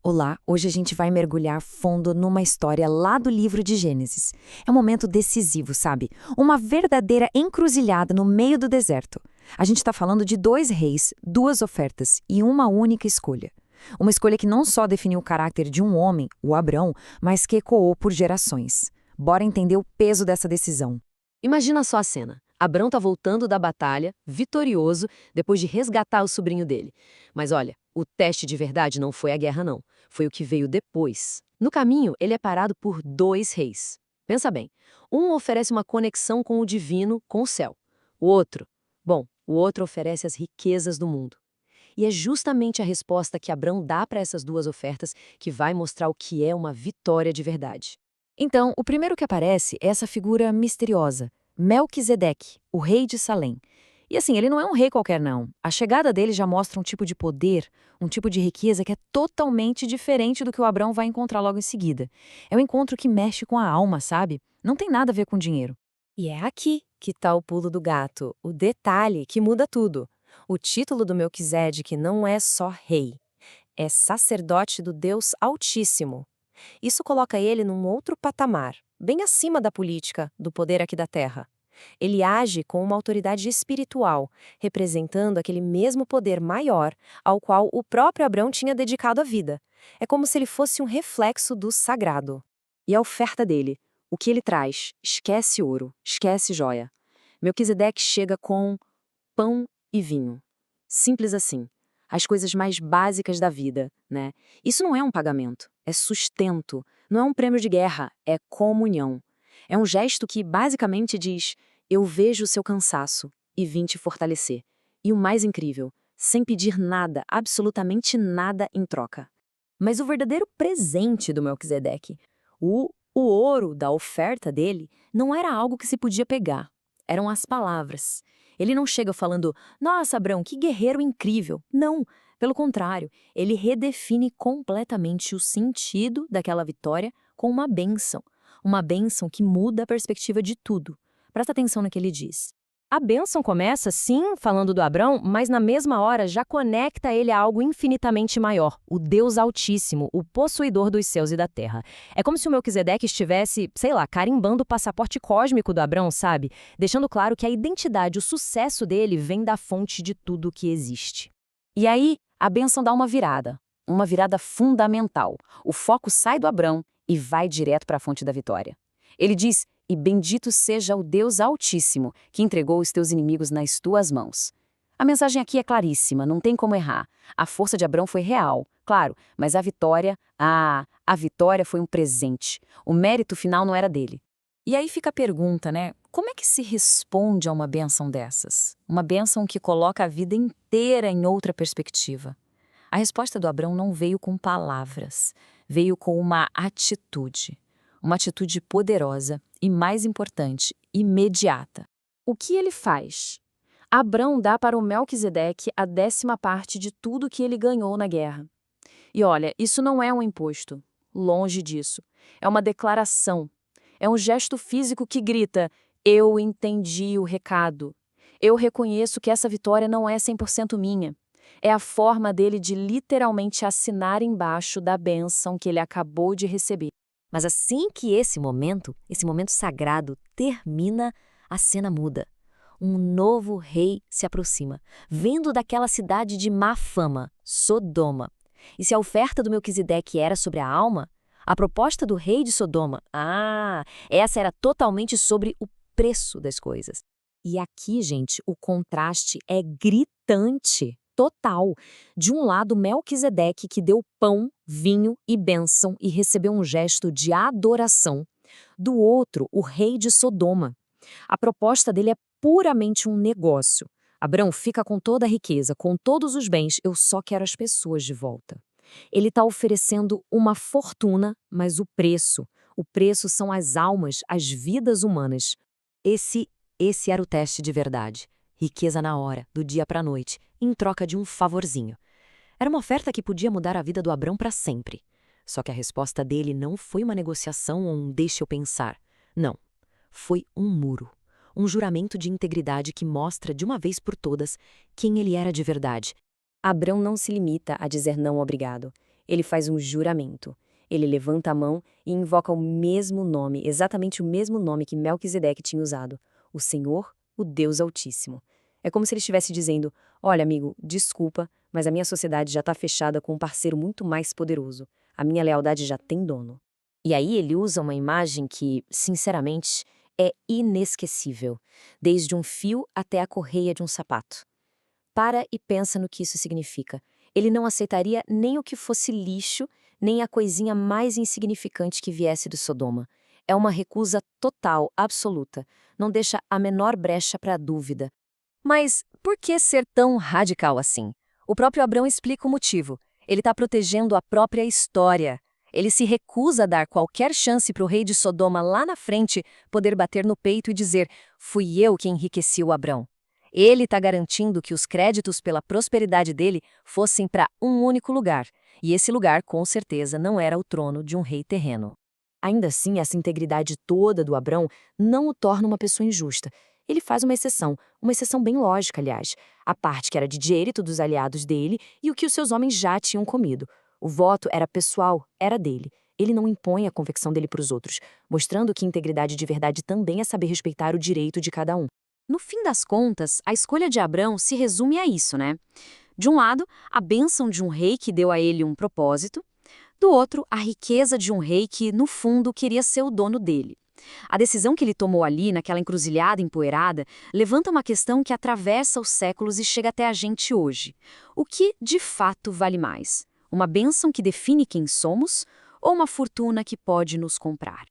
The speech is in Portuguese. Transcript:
Olá, hoje a gente vai mergulhar fundo numa história lá do livro de Gênesis. É um momento decisivo, sabe? Uma verdadeira encruzilhada no meio do deserto. A gente está falando de dois reis, duas ofertas e uma única escolha. Uma escolha que não só definiu o caráter de um homem, o Abrão, mas que ecoou por gerações. Bora entender o peso dessa decisão. Imagina só a cena. Abrão tá voltando da batalha, vitorioso, depois de resgatar o sobrinho dele. Mas olha, o teste de verdade não foi a guerra não, foi o que veio depois. No caminho, ele é parado por dois reis. Pensa bem, um oferece uma conexão com o divino, com o céu. O outro oferece as riquezas do mundo. E é justamente a resposta que Abrão dá para essas duas ofertas que vai mostrar o que é uma vitória de verdade. Então, o primeiro que aparece é essa figura misteriosa, Melquisedeque, o rei de Salém. E assim, ele não é um rei qualquer não. A chegada dele já mostra um tipo de poder, um tipo de riqueza que é totalmente diferente do que o Abrão vai encontrar logo em seguida. É um encontro que mexe com a alma, sabe? Não tem nada a ver com dinheiro. E é aqui que está o pulo do gato, o detalhe que muda tudo. O título do Melquisedeque não é só rei, é sacerdote do Deus Altíssimo. Isso coloca ele num outro patamar, bem acima da política, do poder aqui da Terra. Ele age com uma autoridade espiritual, representando aquele mesmo poder maior ao qual o próprio Abrão tinha dedicado a vida. É como se ele fosse um reflexo do sagrado. E a oferta dele, o que ele traz? Esquece ouro, esquece joia. Melquisedeque chega com pão e vinho. Simples assim. As coisas mais básicas da vida, né? Isso não é um pagamento, é sustento. Não é um prêmio de guerra, é comunhão. É um gesto que basicamente diz: eu vejo o seu cansaço e vim te fortalecer. E o mais incrível, sem pedir nada, absolutamente nada em troca. Mas o verdadeiro presente do Melquisedeque, o ouro da oferta dele, não era algo que se podia pegar. Eram as palavras. Ele não chega falando, nossa, Abrão, que guerreiro incrível. Não, pelo contrário, ele redefine completamente o sentido daquela vitória com uma bênção. Uma bênção que muda a perspectiva de tudo. Presta atenção no que ele diz. A bênção começa, sim, falando do Abrão, mas na mesma hora já conecta ele a algo infinitamente maior, o Deus Altíssimo, o possuidor dos céus e da terra. É como se o Melquisedeque estivesse, sei lá, carimbando o passaporte cósmico do Abrão, sabe? Deixando claro que a identidade, o sucesso dele vem da fonte de tudo que existe. E aí, a bênção dá uma virada fundamental. O foco sai do Abrão e vai direto para a fonte da vitória. Ele diz: e bendito seja o Deus Altíssimo, que entregou os teus inimigos nas tuas mãos. A mensagem aqui é claríssima, não tem como errar. A força de Abrão foi real, claro, mas a vitória foi um presente. O mérito final não era dele. E aí fica a pergunta, né? Como é que se responde a uma bênção dessas? Uma bênção que coloca a vida inteira em outra perspectiva. A resposta do Abrão não veio com palavras, veio com uma atitude. Uma atitude poderosa e, mais importante, imediata. O que ele faz? Abrão dá para o Melquisedeque a 10ª parte de tudo que ele ganhou na guerra. E olha, isso não é um imposto. Longe disso. É uma declaração. É um gesto físico que grita: eu entendi o recado. Eu reconheço que essa vitória não é 100% minha. É a forma dele de literalmente assinar embaixo da bênção que ele acabou de receber. Mas assim que esse momento sagrado termina, a cena muda. Um novo rei se aproxima, vindo daquela cidade de má fama, Sodoma. E se a oferta do Melquisedeque era sobre a alma, a proposta do rei de Sodoma, essa era totalmente sobre o preço das coisas. E aqui, gente, o contraste é gritante. Total. De um lado, Melquisedeque, que deu pão, vinho e bênção e recebeu um gesto de adoração. Do outro, o rei de Sodoma. A proposta dele é puramente um negócio. Abrão fica com toda a riqueza, com todos os bens, eu só quero as pessoas de volta. Ele está oferecendo uma fortuna, mas o preço são as almas, as vidas humanas. Esse era o teste de verdade. Riqueza na hora, do dia para a noite, em troca de um favorzinho. Era uma oferta que podia mudar a vida do Abrão para sempre. Só que a resposta dele não foi uma negociação ou um deixa eu pensar. Não. Foi um muro. Um juramento de integridade que mostra de uma vez por todas quem ele era de verdade. Abrão não se limita a dizer não obrigado. Ele faz um juramento. Ele levanta a mão e invoca o mesmo nome, exatamente o mesmo nome que Melquisedeque tinha usado: o Senhor, o Deus Altíssimo. É como se ele estivesse dizendo: olha, amigo, desculpa, mas a minha sociedade já está fechada com um parceiro muito mais poderoso. A minha lealdade já tem dono. E aí ele usa uma imagem que, sinceramente, é inesquecível, desde um fio até a correia de um sapato. Para e pensa no que isso significa. Ele não aceitaria nem o que fosse lixo, nem a coisinha mais insignificante que viesse do Sodoma. É uma recusa total, absoluta. Não deixa a menor brecha para dúvida. Mas por que ser tão radical assim? O próprio Abrão explica o motivo. Ele está protegendo a própria história. Ele se recusa a dar qualquer chance para o rei de Sodoma lá na frente poder bater no peito e dizer: fui eu que enriqueci o Abrão. Ele está garantindo que os créditos pela prosperidade dele fossem para um único lugar, e esse lugar, com certeza, não era o trono de um rei terreno. Ainda assim, essa integridade toda do Abrão não o torna uma pessoa injusta. Ele faz uma exceção bem lógica, aliás, a parte que era de direito dos aliados dele e o que os seus homens já tinham comido. O voto era pessoal, era dele. Ele não impõe a convicção dele para os outros, mostrando que integridade de verdade também é saber respeitar o direito de cada um. No fim das contas, a escolha de Abrão se resume a isso, né? De um lado, a bênção de um rei que deu a ele um propósito. Do outro, a riqueza de um rei que, no fundo, queria ser o dono dele. A decisão que ele tomou ali, naquela encruzilhada empoeirada, levanta uma questão que atravessa os séculos e chega até a gente hoje. O que, de fato, vale mais? Uma bênção que define quem somos ou uma fortuna que pode nos comprar?